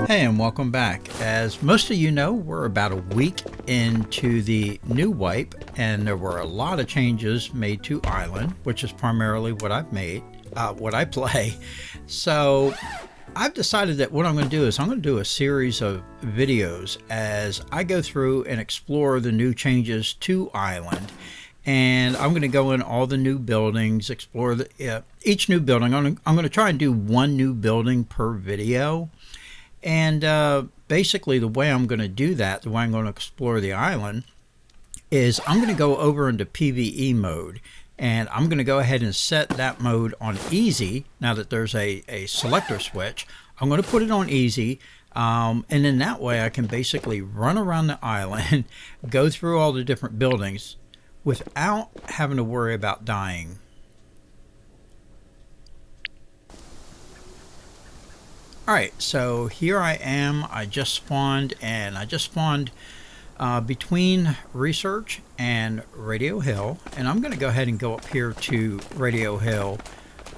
Hey, and welcome back. As most of you know, we're about a week into the new wipe, and there were a lot of changes made to Island, which is primarily what I've made, what I play. So I've decided that what I'm going to do is I'm going to do a series of videos as I go through and explore the new changes to Island. And I'm going to go in all the new buildings, explore each new building. I'm going to try and do one new building per video. And basically the way I'm going to do that, the way I'm going to explore the island, is I'm going to go over into PvE mode. And I'm going to go ahead and set that mode on easy. Now that there's a selector switch, I'm going to put it on easy. And then that way I can basically run around the island, go through all the different buildings without having to worry about dying. Alright, so here I am. I just spawned, and I just spawned between Research and Radio Hill, and I'm going to go ahead and go up here to Radio Hill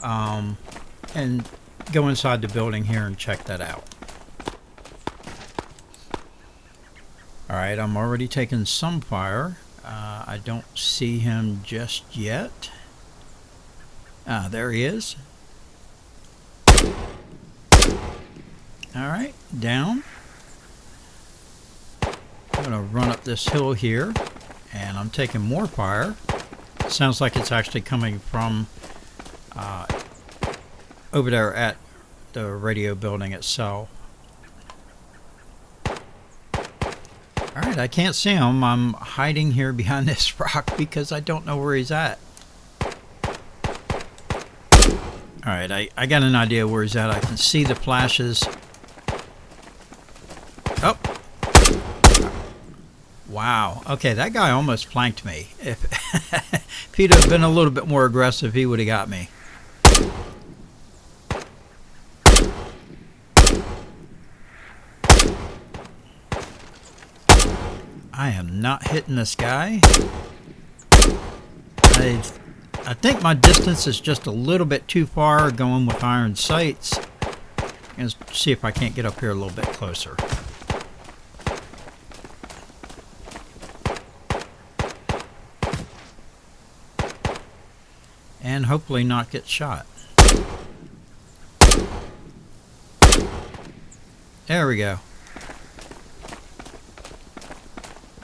and go inside the building here and check that out. Alright, I'm already taking some fire. I don't see him just yet. There he is. Alright, down. I'm going to run up this hill here, and I'm taking more fire. Sounds like it's actually coming from over there at the radio building itself. Alright, I can't see him. I'm hiding here behind this rock because I don't know where he's at. Alright, I got an idea where he's at. I can see the flashes. Oh. Wow. Okay, that guy almost flanked me. If he'd have been a little bit more aggressive, he would have got me. I am not hitting this guy. I think my distance is just a little bit too far going with iron sights. Let's see if I can't get up here a little bit closer. And hopefully not get shot. There we go.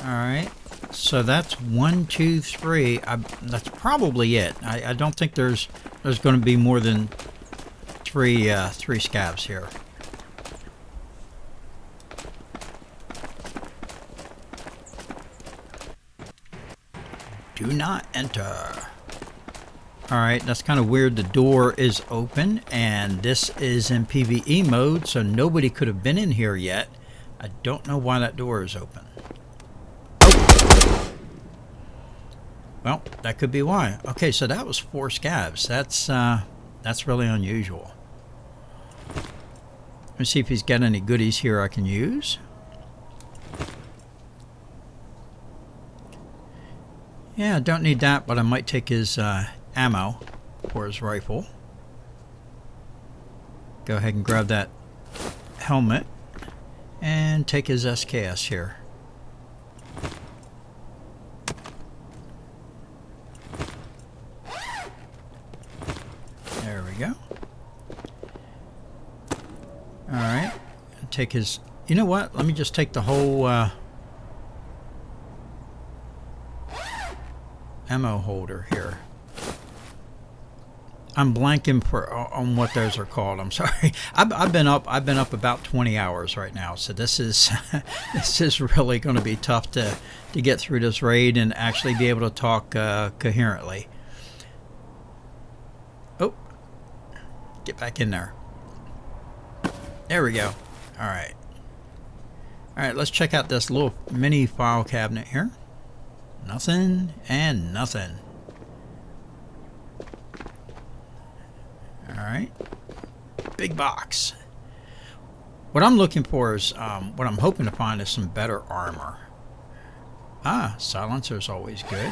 Alright, so that's 1, 2, 3. That's probably it. I don't think there's going to be more than three scabs here. Do not enter. Alright, that's kind of weird. The door is open, and this is in PvE mode, so nobody could have been in here yet. I don't know why that door is open. Oh! Well, that could be why. Okay, so that was 4 scabs. That's really unusual. Let me see if he's got any goodies here I can use. Yeah, I don't need that, but I might take his ammo for his rifle. Go ahead and grab that helmet and take his SKS here. There we go. Alright, take his, you know what, let me just take the whole ammo holder here. I'm blanking on what those are called. I'm sorry. I've been up about 20 hours right now, so this is this is really going to be tough to get through this raid and actually be able to talk coherently. Oh, get back in there. There we go. All right. All right. Let's check out this little mini file cabinet here. Nothing and nothing. Alright, big box. What I'm looking for is, what I'm hoping to find is some better armor. Ah, silencer's always good.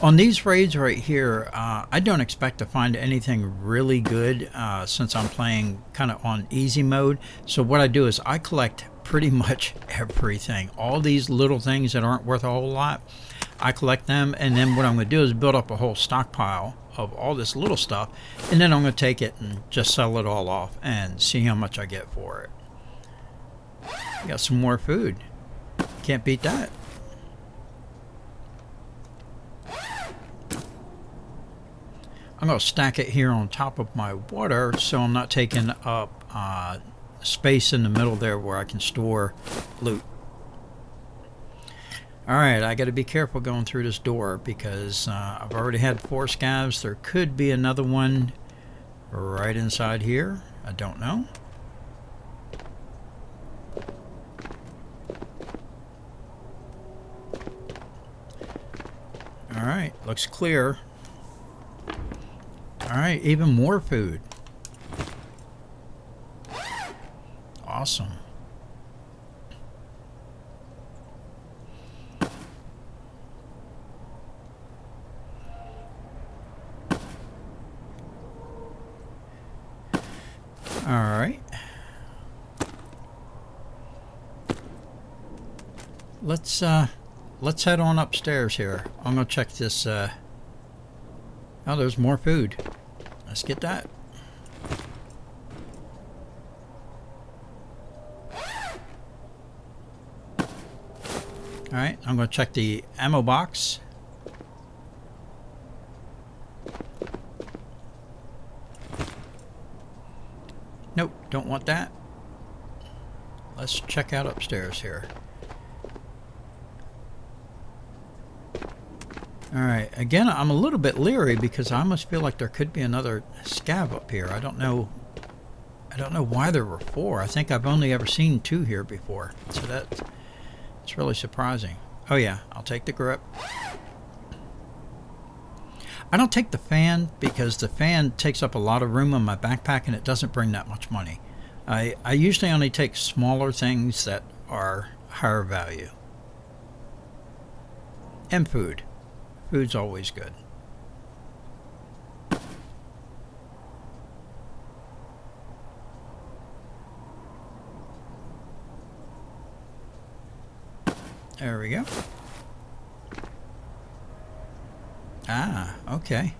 On these raids right here, I don't expect to find anything really good since I'm playing kind of on easy mode. So what I do is I collect pretty much everything. All these little things that aren't worth a whole lot, I collect them, and then what I'm going to do is build up a whole stockpile of all this little stuff, and then I'm going to take it and just sell it all off and see how much I get for it. Got some more food. Can't beat that. I'm going to stack it here on top of my water so I'm not taking up space in the middle there where I can store loot. Alright, I got to be careful going through this door because I've already had 4 scavs. There could be another one right inside here. I don't know. Alright, looks clear. Alright, even more food. Awesome. Alright. Let's head on upstairs here. I'm gonna check this oh, there's more food. Let's get that. Alright, I'm gonna check the ammo box. Nope, don't want that. Let's check out upstairs here. Alright, again, I'm a little bit leery because I almost feel like there could be another scav up here. I don't know why there were 4. I think I've only ever seen 2 here before. So it's really surprising. Oh yeah, I'll take the grip. I don't take the fan because the fan takes up a lot of room in my backpack and it doesn't bring that much money. I usually only take smaller things that are higher value. And food. Food's always good. There we go. Ah, okay.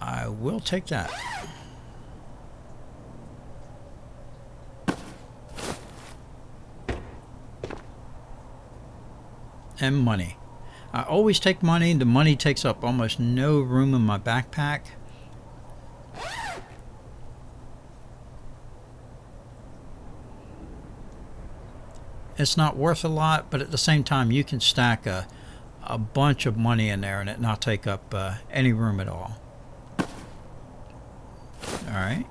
I will take that. And money. I always take money. The money takes up almost no room in my backpack. It's not worth a lot, but at the same time you can stack a bunch of money in there and it not take up any room at all. Alright.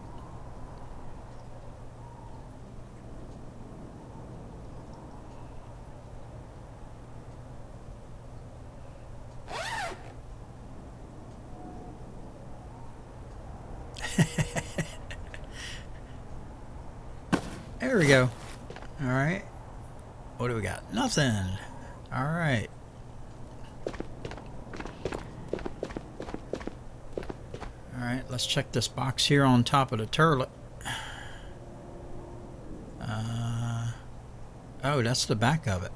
There we go. Alright. What do we got? Nothing. Alright. Alright, let's check this box here on top of the turlet. Oh, that's the back of it.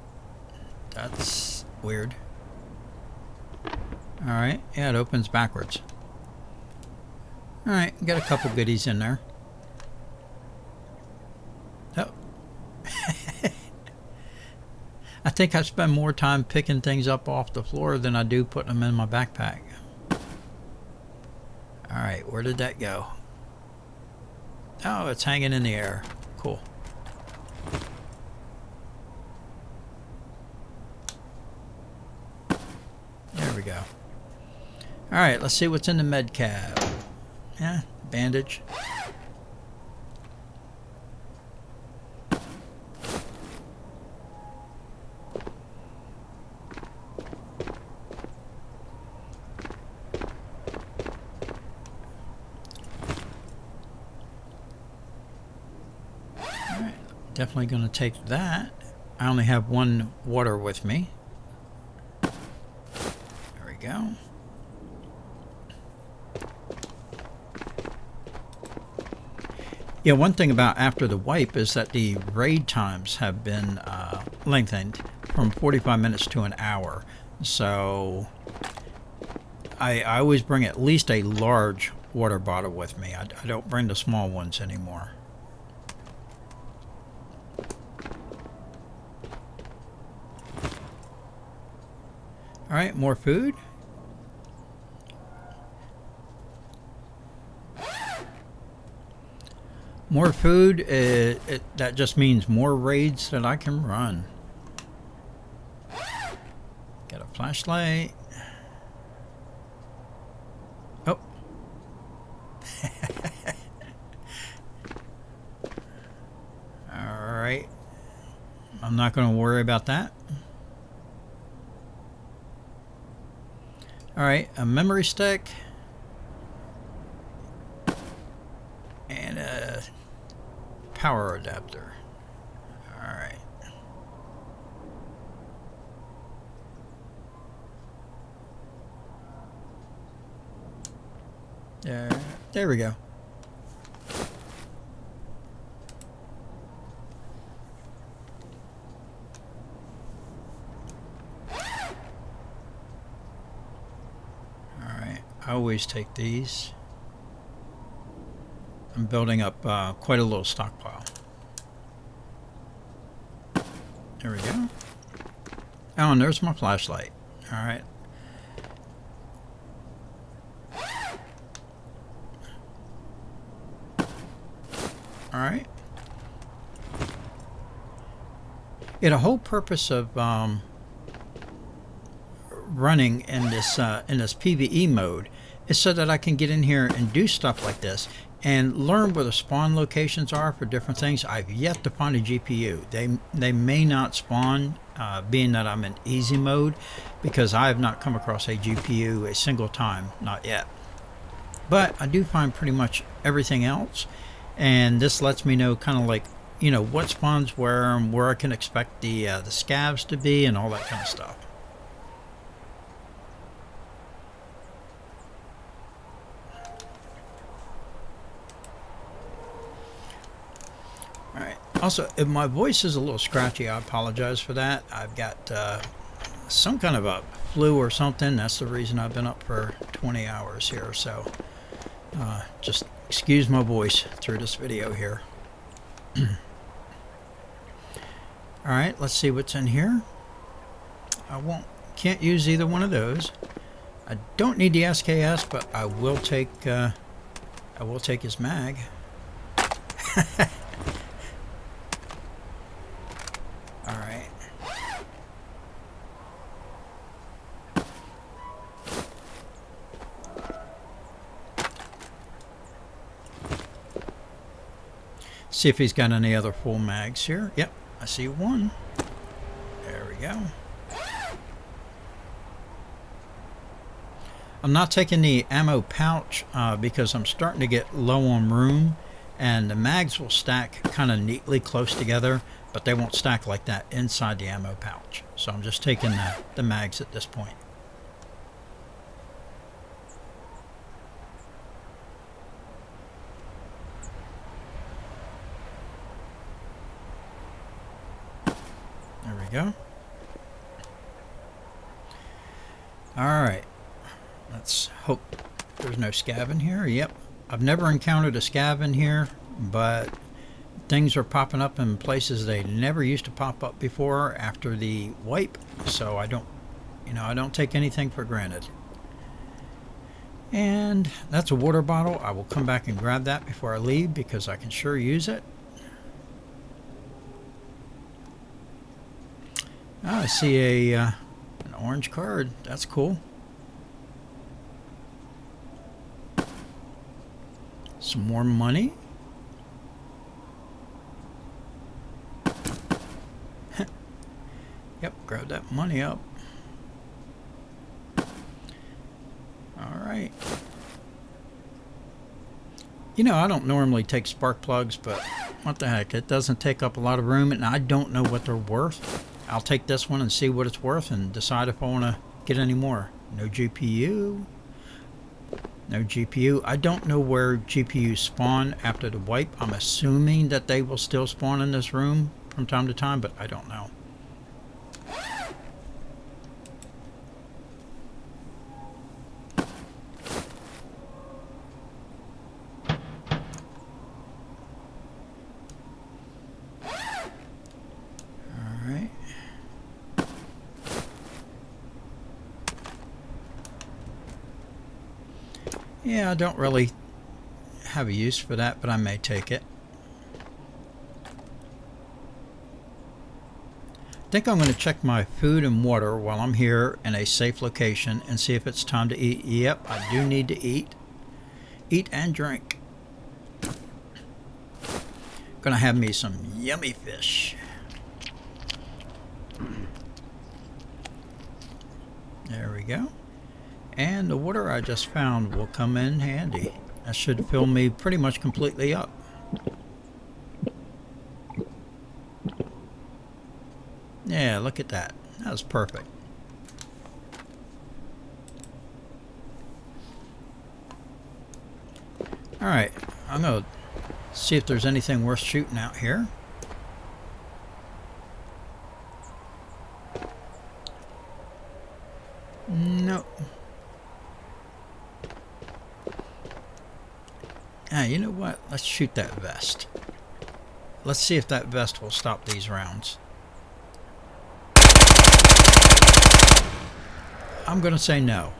That's weird. Alright, yeah, it opens backwards. Alright, got a couple goodies in there. Oh. I think I spend more time picking things up off the floor than I do putting them in my backpack. Alright, where did that go? Oh, it's hanging in the air. Cool. There we go. Alright, let's see what's in the med cab. Yeah, bandage. Definitely going to take that. I only have 1 water with me. go. Yeah, one thing about after the wipe is that the raid times have been lengthened from 45 minutes to an hour. So I always bring at least a large water bottle with me. I don't bring the small ones anymore. All right, more food. More food, that just means more raids that I can run. Got a flashlight. Oh. Alright. I'm not going to worry about that. Alright, a memory stick. And a power adapter. Alright. There we go. Alright, I always take these. I'm building up quite a little stockpile. There we go. Oh, and there's my flashlight. All right. All right. Yeah, the whole purpose of running in this PvE mode is so that I can get in here and do stuff like this and learn where the spawn locations are for different things. I've yet to find a GPU. They may not spawn, being that I'm in easy mode, because I have not come across a GPU a single time, not yet. But I do find pretty much everything else, and this lets me know kind of like, you know, what spawns where and where I can expect the scavs to be and all that kind of stuff. Also, if my voice is a little scratchy, I apologize for that. I've got some kind of a flu or something. That's the reason I've been up for 20 hours here. So just excuse my voice through this video here. All right, let's see what's in here. Can't use either one of those. I don't need the SKS, but I will take his mag. See if he's got any other full mags here. Yep, I see one. There we go. I'm not taking the ammo pouch because I'm starting to get low on room, and the mags will stack kind of neatly close together, but they won't stack like that inside the ammo pouch. So I'm just taking the mags at this point. There we go. Alright. Let's hope there's no scav in here. Yep. I've never encountered a scav in here, but things are popping up in places they never used to pop up before after the wipe. So I don't take anything for granted. And that's a water bottle. I will come back and grab that before I leave because I can sure use it. Oh, I see an orange card. That's cool. Some more money. Yep, grab that money up. Alright. You know, I don't normally take spark plugs, but what the heck, it doesn't take up a lot of room, and I don't know what they're worth. I'll take this one and see what it's worth and decide if I want to get any more. No GPU. No GPU. I don't know where GPUs spawn after the wipe. I'm assuming that they will still spawn in this room from time to time, but I don't know. Alright. Yeah, I don't really have a use for that, but I may take it. I think I'm going to check my food and water while I'm here in a safe location and see if it's time to eat. Yep, I do need to eat. Eat and drink. Gonna have me some yummy fish. There we go. And the water I just found will come in handy. That should fill me pretty much completely up. Yeah, look at that. That was perfect. Alright, I'm going to see if there's anything worth shooting out here. Nope. Ah, you know what? Let's shoot that vest. Let's see if that vest will stop these rounds. I'm going to say no.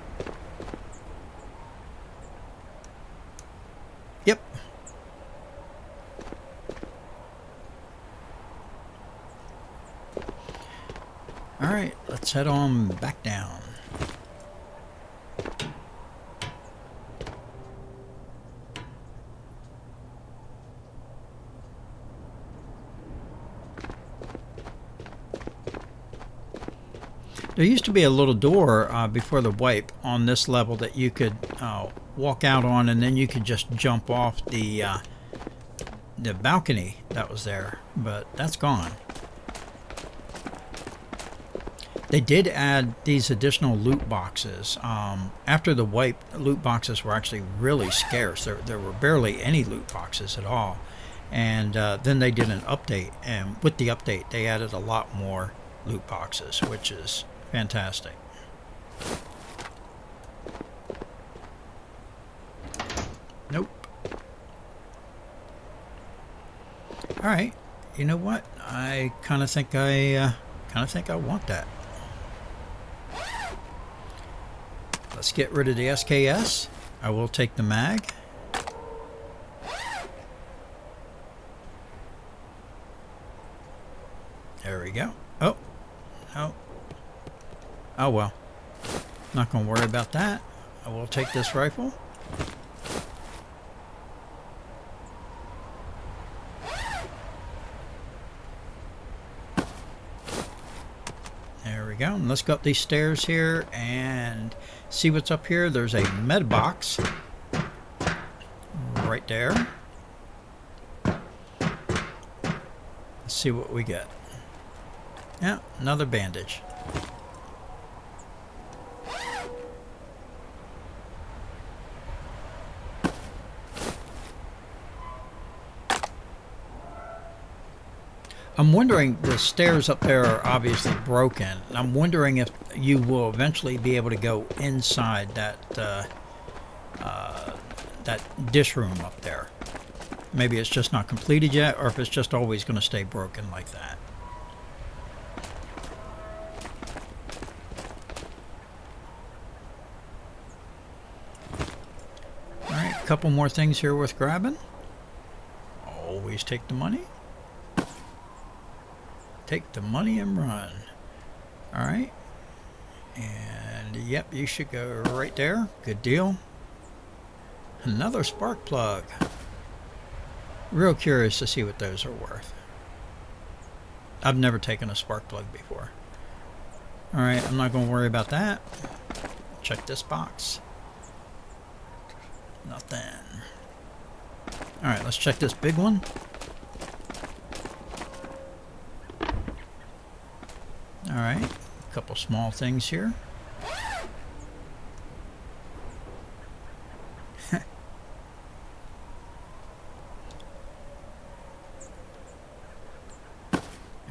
Yep. Alright, let's head on back down. There used to be a little door before the wipe on this level that you could walk out on, and then you could just jump off the balcony that was there, but that's gone. They did add these additional loot boxes. After the wipe, loot boxes were actually really scarce. There were barely any loot boxes at all. And then they did an update, and with the update they added a lot more loot boxes, which is fantastic. Nope. Alright, you know what? I kind of think I want that. Let's get rid of the SKS. I will take the mag. There we go. Oh. Oh. Oh well. Not going to worry about that. I will take this rifle. There we go. And let's go up these stairs here and see what's up here. There's a med box right there. Let's see what we get. Yeah, another bandage. I'm wondering, the stairs up there are obviously broken. I'm wondering if you will eventually be able to go inside that that dish room up there. Maybe it's just not completed yet, or if it's just always going to stay broken like that. Alright, a couple more things here worth grabbing. Always take the money. Take the money and run. Alright. And yep, you should go right there. Good deal. Another spark plug. Real curious to see what those are worth. I've never taken a spark plug before. Alright, I'm not going to worry about that. Check this box. Nothing. Alright, let's check this big one. Alright, a couple small things here.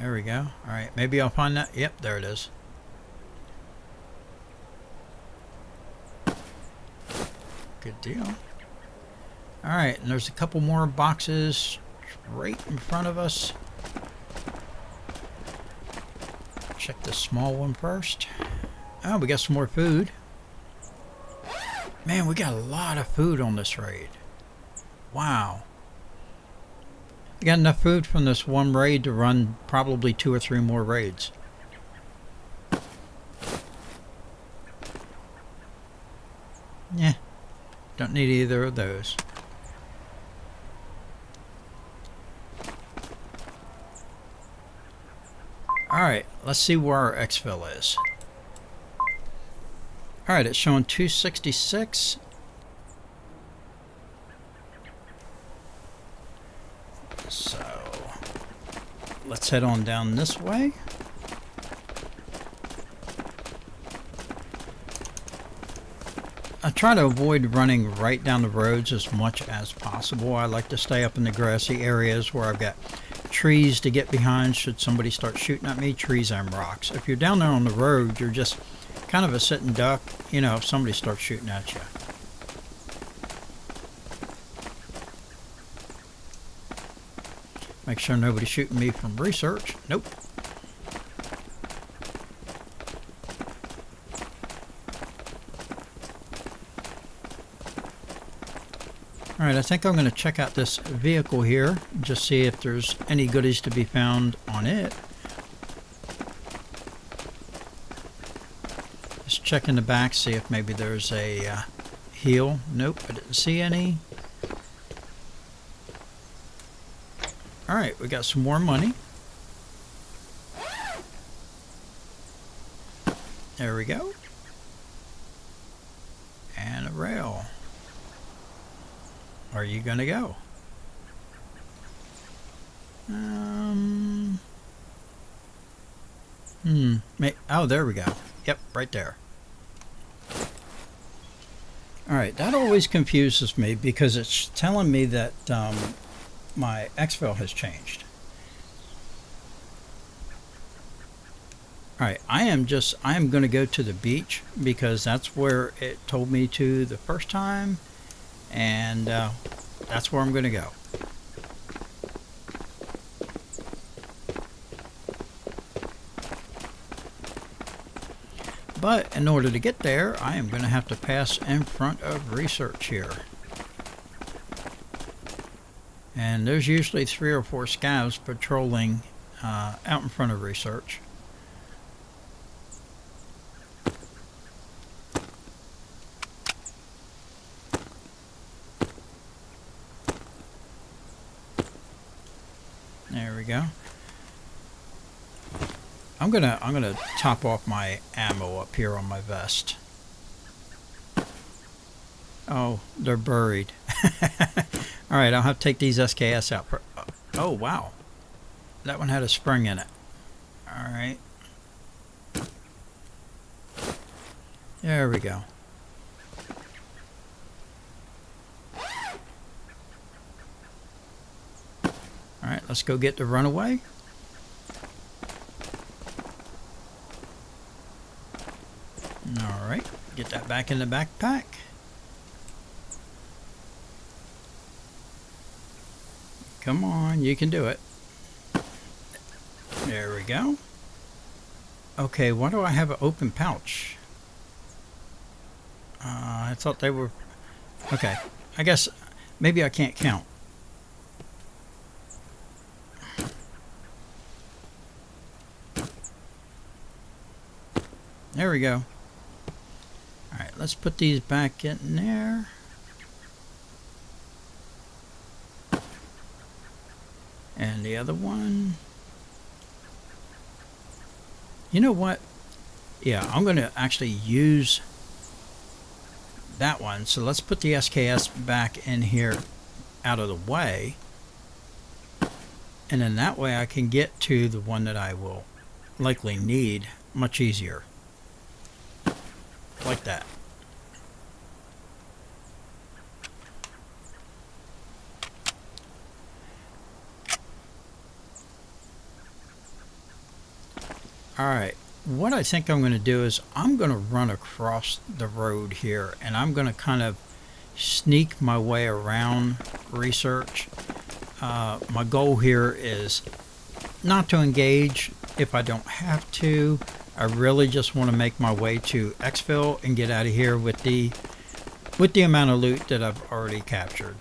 There we go. All right, maybe I'll find that. Yep, there it is. Good deal. All right, and there's a couple more boxes right in front of us. Check the small one first. Oh, we got some more food. Man, we got a lot of food on this raid. Wow. We got enough food from this one raid to run probably 2 or 3 more raids. Yeah, don't need either of those. Alright, let's see where our exfil is. Alright, it's showing 266. So, let's head on down this way. I try to avoid running right down the roads as much as possible. I like to stay up in the grassy areas where I've got trees to get behind should somebody start shooting at me. Trees and rocks. If you're down there on the road, you're just kind of a sitting duck, you know, if somebody starts shooting at you. Make sure nobody's shooting me from research. Nope. Alright, I think I'm going to check out this vehicle here, just see if there's any goodies to be found on it. Just check in the back, see if maybe there's a heel. Nope, I didn't see any. Alright, we got some more money. There we go. And a rail. Where are you gonna go? Oh, there we go. Yep, right there. Alright, that always confuses me because it's telling me that my exfil has changed. Alright, I am going to go to the beach because that's where it told me to the first time, and that's where I'm going to go. But in order to get there, I am going to have to pass in front of research here. And there's usually 3 or 4 scavs patrolling out in front of research. There we go. I'm gonna top off my ammo up here on my vest. Oh, they're buried. All right, I'll have to take these SKS out. Oh wow, that one had a spring in it. All right, there we go. All right, let's go get the runaway. All right, get that back in the backpack. Come on, you can do it. There we go. Okay, why do I have an open pouch? I thought they were... Okay, I guess maybe I can't count. There we go. Alright, let's put these back in there. And the other one. You know what? Yeah, I'm going to actually use that one. So let's put the SKS back in here out of the way. And then that way I can get to the one that I will likely need much easier. Like that. Alright, what I think I'm going to do is I'm going to run across the road here, and I'm going to kind of sneak my way around research. My goal here is not to engage if I don't have to. I really just want to make my way to exfil and get out of here with the amount of loot that I've already captured.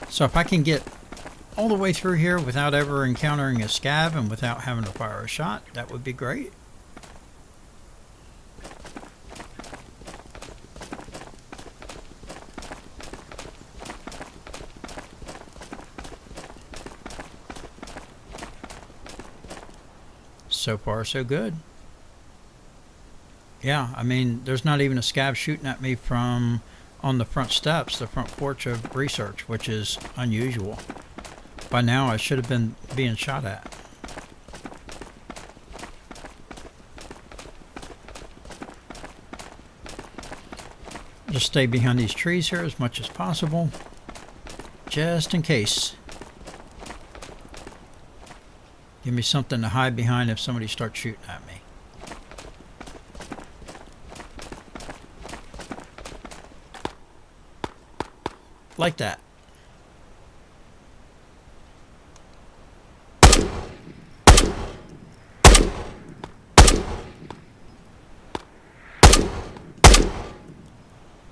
So if I can get all the way through here without ever encountering a scav and without having to fire a shot, that would be great. So far, so good. Yeah, I mean, there's not even a scav shooting at me from on the front steps, the front porch of research, which is unusual. By now, I should have been being shot at. Just stay behind these trees here as much as possible, just in case. Give me something to hide behind if somebody starts shooting at me. Like that.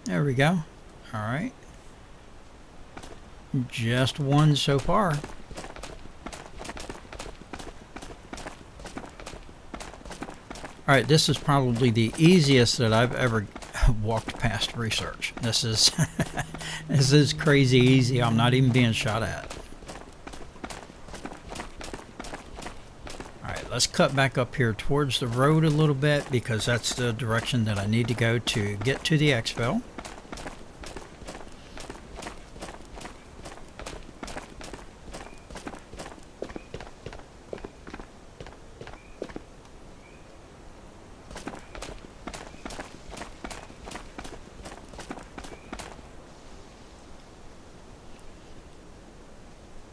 There we go. All right. Just one so far. All right, this is probably the easiest that I've ever walked past research. This is this is crazy easy. I'm not even being shot at. All right, let's cut back up here towards the road a little bit because that's the direction that I need to go to get to the exfil.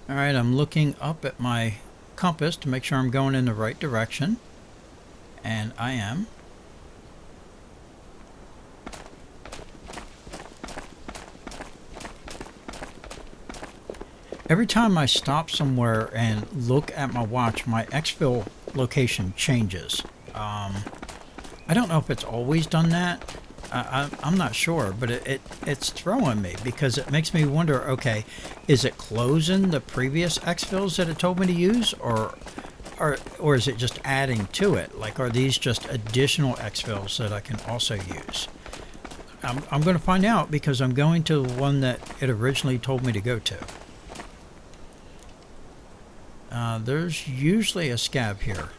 Alright, I'm looking up at my compass to make sure I'm going in the right direction. And I am. Every time I stop somewhere and look at my watch, my exfil location changes. I don't know if it's always done that. I'm not sure, but it's throwing me because it makes me wonder, okay, is it closing the previous exfils that it told me to use, or is it just adding to it? Like, are these just additional exfils that I can also use? I'm going to find out because I'm going to the one that it originally told me to go to. There's usually a scav here.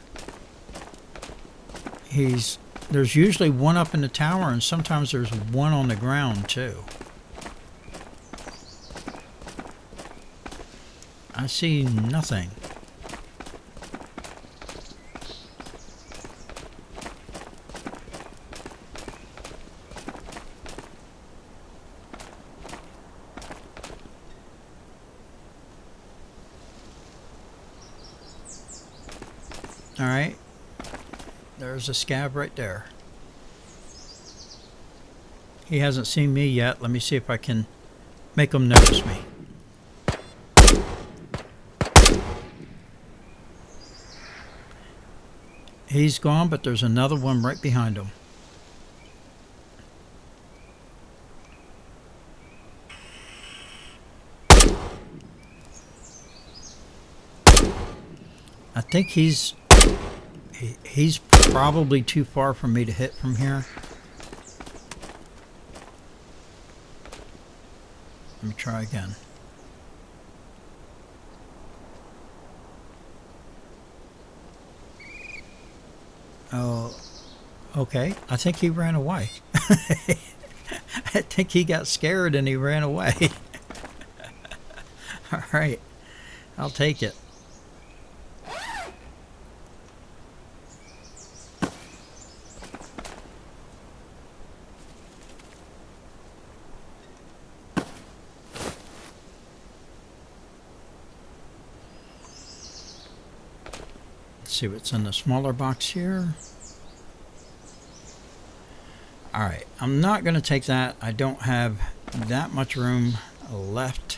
There's usually one up in the tower, and sometimes there's one on the ground too. I see nothing. All right. There's a scav right there. He hasn't seen me yet. Let me see if I can make him notice me. He's gone, but there's another one right behind him. I think he's probably too far for me to hit from here. Let me try again. Oh, okay. I think he ran away. I think he got scared and he ran away. All right. I'll take it. see what's in the smaller box here. Alright, I'm not going to take that. I don't have that much room left.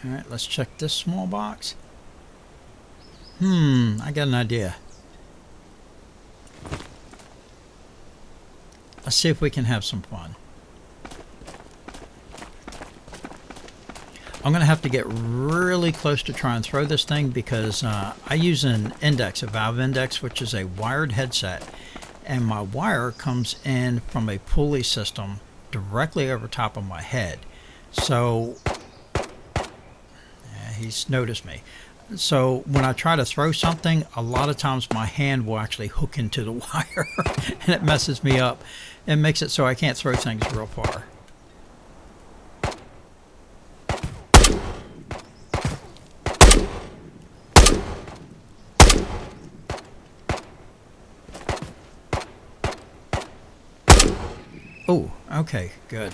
Alright, let's check this small box. I got an idea. Let's see if we can have some fun. I'm going to have to get really close to try and throw this thing because I use an index, a valve index, which is a wired headset. And my wire comes in from a pulley system directly over top of my head. So, he's noticed me. So when I try to throw something, a lot of times my hand will actually hook into the wire and it messes me up and makes it so I can't throw things real far. Oh, okay, good.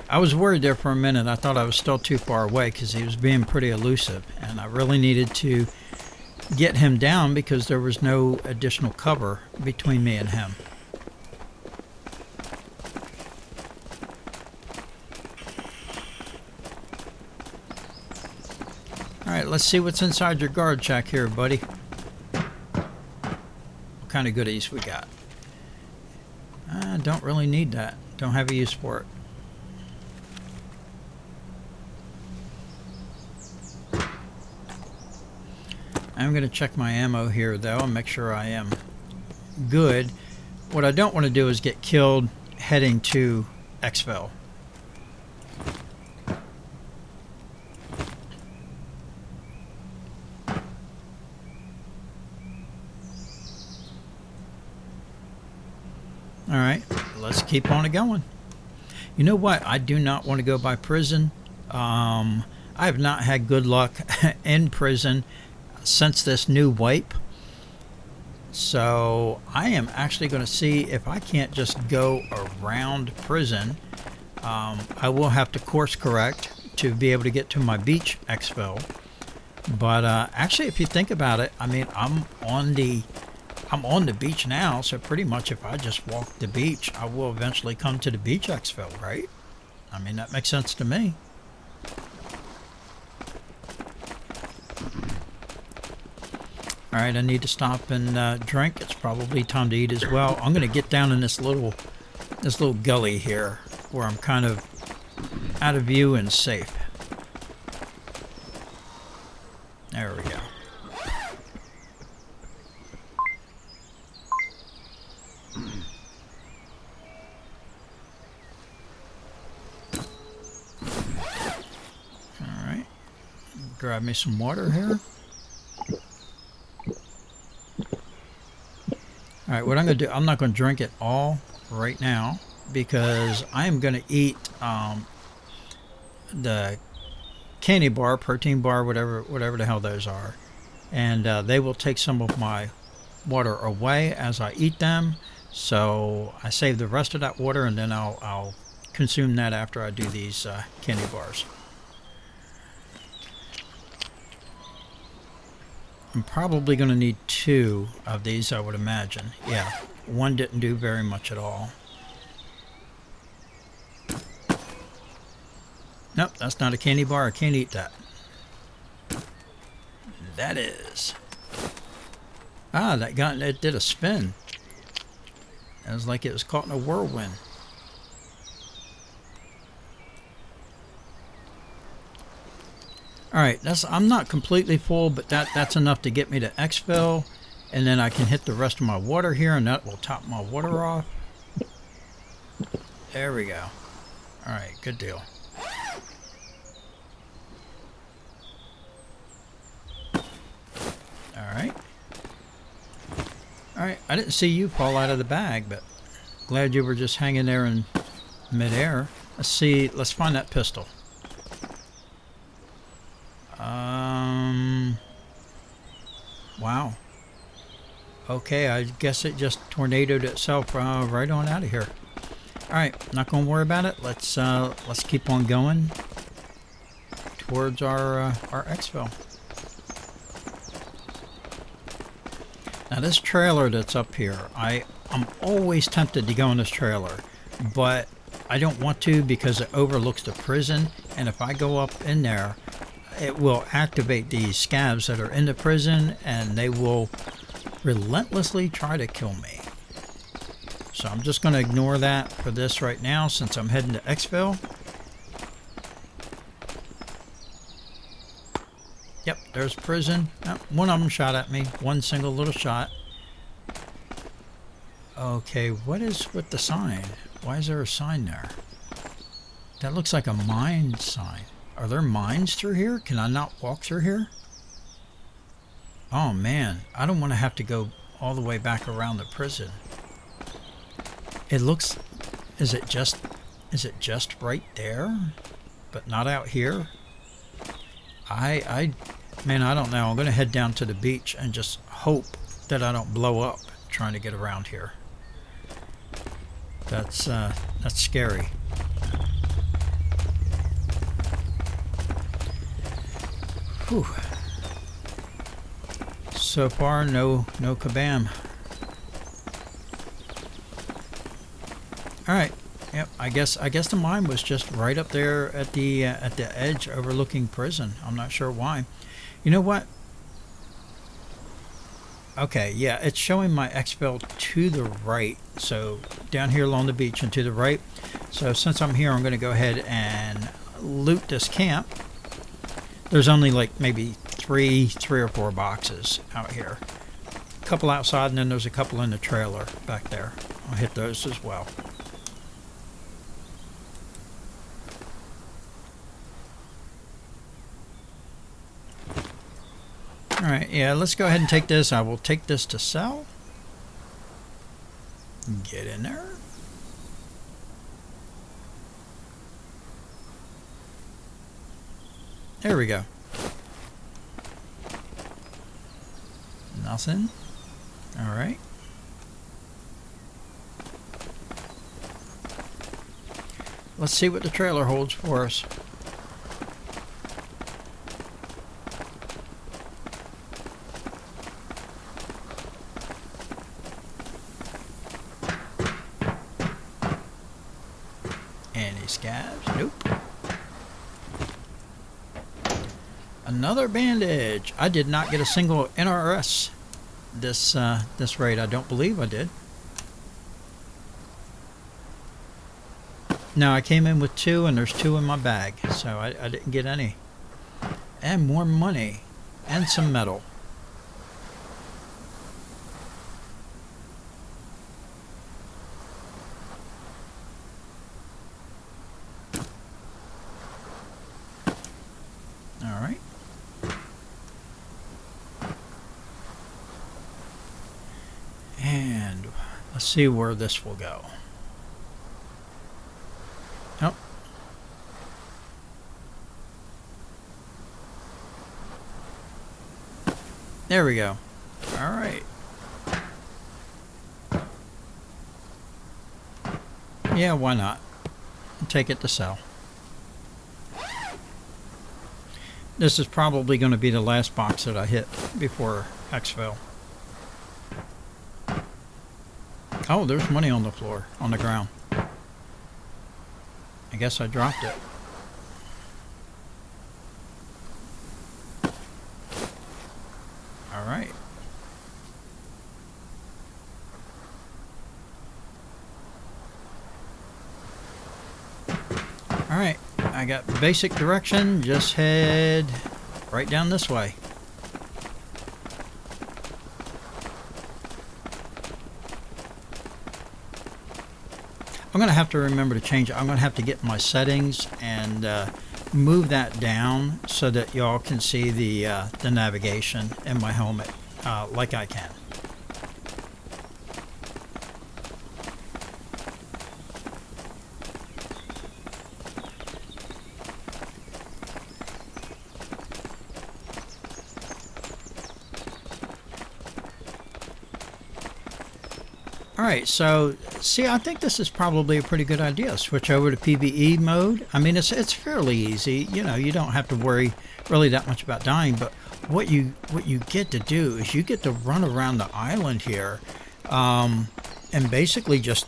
I was worried there for a minute. I thought I was still too far away because he was being pretty elusive, and I really needed to get him down because there was no additional cover between me and him. Alright, let's see what's inside your guard shack here, buddy. What kind of goodies we got? I don't really need that. Don't have a use for it. I'm going to check my ammo here though and make sure I am good. What I don't want to do is get killed heading to exfil. Alright, let's keep on it going. You know what? I do not want to go by prison. I have not had good luck in prison since this new wipe. So I am actually going to see if I can't just go around prison. I will have to course correct to be able to get to my beach exfil. But actually, if you think about it, I mean, I'm on the beach now, so pretty much if I just walk the beach, I will eventually come to the beach exfil, right? I mean, that makes sense to me. Alright, I need to stop and drink. It's probably time to eat as well. I'm going to get down in this little gully here where I'm kind of out of view and safe. There we go. Alright, grab me some water here. Alright, what I'm going to do, I'm not going to drink it all right now because I am going to eat the candy bar, protein bar, whatever the hell those are. And they will take some of my water away as I eat them. So I save the rest of that water and then I'll consume that after I do these candy bars. I'm probably going to need 2 of these, I would imagine. Yeah, one didn't do very much at all. Nope, that's not a candy bar. I can't eat that. That is. Ah, it did a spin. It was like it was caught in a whirlwind. Alright, I'm not completely full, but that's enough to get me to exfil. And then I can hit the rest of my water here, and that will top my water off. There we go. Alright, good deal. Alright. Alright, I didn't see you fall out of the bag, but glad you were just hanging there in midair. Let's find that pistol. Wow. Okay, I guess it just tornadoed itself right on out of here. All right, not gonna worry about it. Let's keep on going towards our exfil. Now this trailer that's up here, I'm always tempted to go in this trailer, but I don't want to because it overlooks the prison, and if I go up in there, it will activate these scabs that are in the prison, and they will relentlessly try to kill me. So I'm just going to ignore that for this right now since I'm heading to exfil. Yep, there's prison. Oh, one of them shot at me. One single little shot. Okay, what is with the sign? Why is there a sign there? That looks like a mine sign. Are there mines through here? Can I not walk through here? Oh man, I don't want to have to go all the way back around the prison. It looks... Is it just right there? But not out here? Man, I don't know. I'm going to head down to the beach and just hope that I don't blow up trying to get around here. That's scary. Whew. So far, no kabam. All right. Yep. I guess the mine was just right up there at the edge, overlooking prison. I'm not sure why. You know what? Okay, yeah, it's showing my exfil to the right. So down here along the beach and to the right. So since I'm here, I'm going to go ahead and loot this camp. There's only like maybe three or four boxes out here. A couple outside, and then there's a couple in the trailer back there. I'll hit those as well. Alright, yeah, let's go ahead and take this. I will take this to sell. Get in there. There we go. Nothing. Alright. Let's see what the trailer holds for us. Any scabs? Nope. Another bandage. I did not get a single NRS this raid. I don't believe I did. No, I came in with 2 and there's 2 in my bag, so I didn't get any. And more money and some metal. All right. And let's see where this will go. Oh. There we go. All right. Yeah, why not? Take it to sell. This is probably going to be the last box that I hit before exfil. Oh, there's money on the floor, on the ground. I guess I dropped it. All right. All right. I got basic direction. Just head right down this way. I'm going to have to remember to change it. I'm going to have to get my settings and move that down so that y'all can see the navigation in my helmet like I can. All right, so see, I think this is probably a pretty good idea. Switch over to PvE mode. I mean, it's fairly easy. You know, you don't have to worry really that much about dying. But what you get to do is you get to run around the island here, and basically just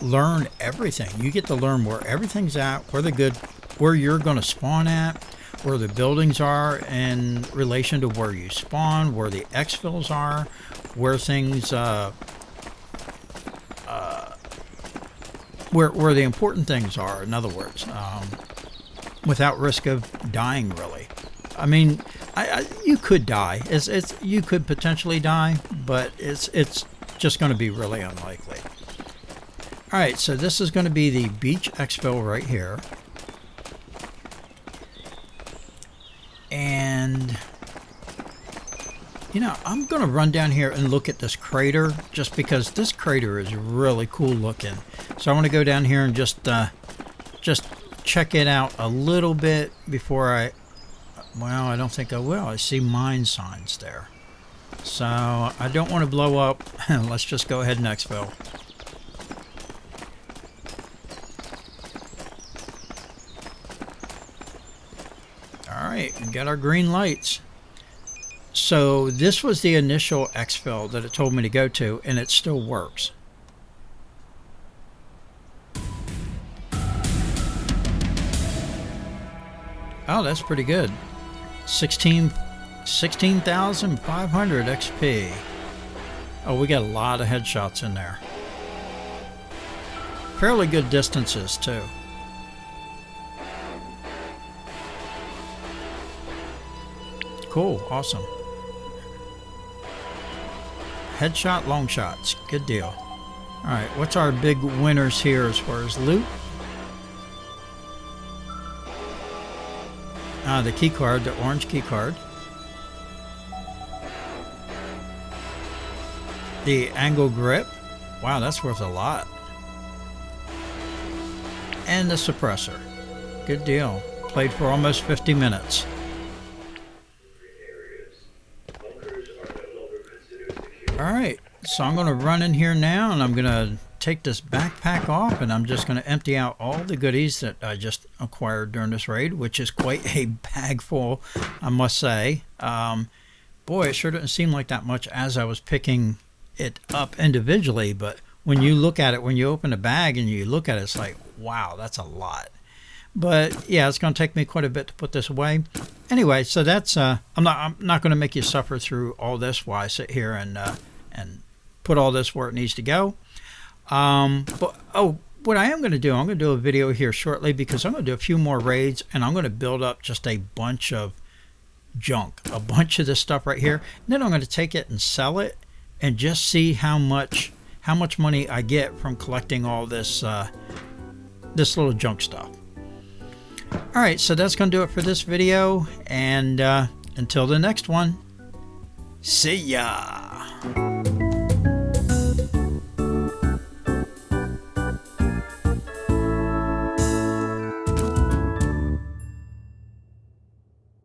learn everything. You get to learn where everything's at, where you're going to spawn at, where the buildings are in relation to where you spawn, where the exfils are, where things. Where the important things are, in other words, without risk of dying, really. I mean, you could die. You could potentially die, but it's just going to be really unlikely. All right, so this is going to be the beach exfil right here, and you know, I'm going to run down here and look at this crater, just because this crater is really cool looking. So I want to go down here and just check it out a little bit before well, I don't think I will. I see mine signs there. So I don't want to blow up. Let's just go ahead and exfil. All right, we got our green lights. So this was the initial exfil that it told me to go to, and it still works. Oh, that's pretty good. 16,500 XP. Oh, we got a lot of headshots in there. Fairly good distances, too. Cool, awesome. Headshot, long shots. Good deal. Alright, what's our big winners here as far as loot? The key card, the orange key card. The angle grip. Wow, that's worth a lot. And the suppressor. Good deal. Played for almost 50 minutes. Alright, so I'm going to run in here now, and I'm going to take this backpack off, and I'm just going to empty out all the goodies that I just acquired during this raid, which is quite a bag full, I must say. Boy, it sure didn't seem like that much as I was picking it up individually, but when you look at it, when you open a bag and you look at it, it's like, wow, that's a lot. But yeah, it's going to take me quite a bit to put this away. Anyway, so that's I'm not going to make you suffer through all this while I sit here and put all this where it needs to go. But what I am going to do, I'm going to do a video here shortly, because I'm going to do a few more raids, and I'm going to build up just a bunch of junk, a bunch of this stuff right here. And then I'm going to take it and sell it, and just see how much money I get from collecting all this this little junk stuff. All right, so that's going to do it for this video, and until the next one, see ya.